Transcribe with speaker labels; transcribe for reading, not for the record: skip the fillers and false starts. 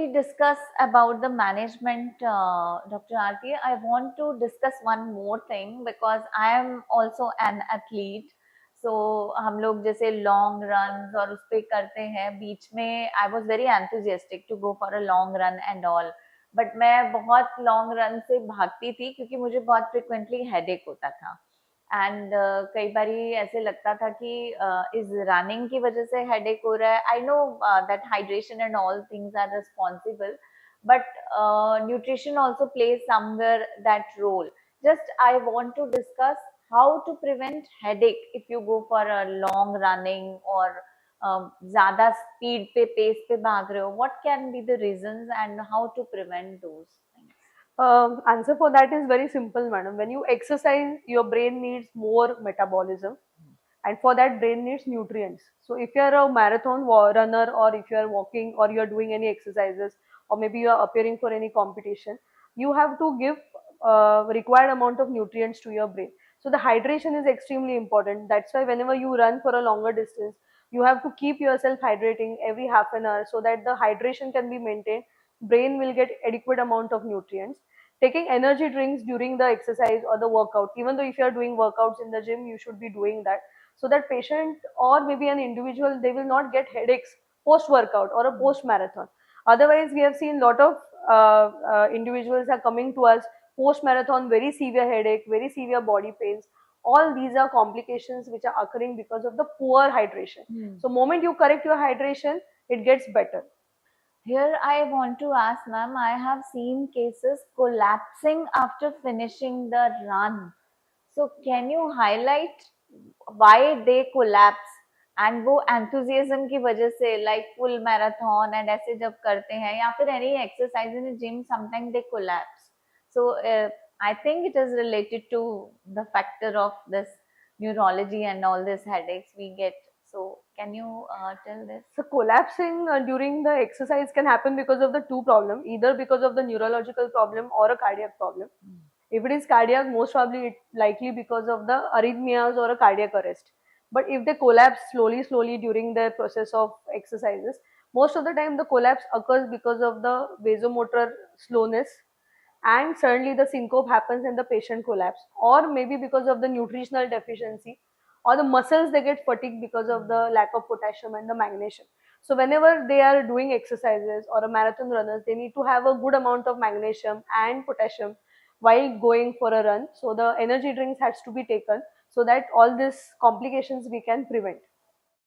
Speaker 1: we discuss about the management, Dr. Aarti, I want to discuss one more thing because I am also an athlete. So हम लोग जैसे long runs और उस पे करते हैं बीच में I was very enthusiastic to go for a long run and all. But मैं बहुत long run से भागती थी क्योंकि मुझे बहुत frequently headache होता था. एंड कई बारी ऐसे लगता था कि इस रनिंग की वजह से हेडेक हो रहा है. I know that hydration and all things are responsible, but nutrition also plays somewhere that role. Just I want to discuss how to prevent headache if you go for a long running और ज्यादा speed पे pace पे भाग रहे हो. What can be the reasons and how to prevent those things?
Speaker 2: Answer for that is very simple, madam. When you exercise, your brain needs more metabolism, and for that, brain needs nutrients. So, if you are a marathon runner, or if you are walking, or you are doing any exercises, or maybe you are appearing for any competition, you have to give required amount of nutrients to your brain. So, the hydration is extremely important. That's why whenever you run for a longer distance, you have to keep yourself hydrating every half an hour so that the hydration can be maintained. Brain will get adequate amount of nutrients. Taking energy drinks during the exercise or the workout, even though if you are doing workouts in the gym, you should be doing that, so that patient or maybe an individual, they will not get headaches post workout or a post marathon. Otherwise, we have seen lot of individuals are coming to us post marathon, very severe headache, very severe body pains. All these are complications which are occurring because of the poor hydration. So moment you correct your hydration, it gets better.
Speaker 1: Here I want to ask, ma'am, I have seen cases collapsing after finishing the run. So can you highlight why they collapse? And वो enthusiasm की वजह से like full marathon and ऐसे जब करते हैं या फिर any exercise in the gym, sometimes they collapse. So I think it is related to the factor of this neurology and all these headaches we get. So can you tell this?
Speaker 2: So collapsing during the exercise can happen because of the two problem, either because of the neurological problem or a cardiac problem. If it is cardiac, most probably it likely because of the arrhythmias or a cardiac arrest. But if they collapse slowly during the process of exercises, most of the time the collapse occurs because of the vasomotor slowness, and certainly the syncope happens and the patient collapse, or maybe because of the nutritional deficiency, or the muscles, they get fatigued because of the lack of potassium and the magnesium. So whenever they are doing exercises or a marathon runners, they need to have a good amount of magnesium and potassium while going for a run. So the energy drinks has to be taken so that all these complications we can prevent.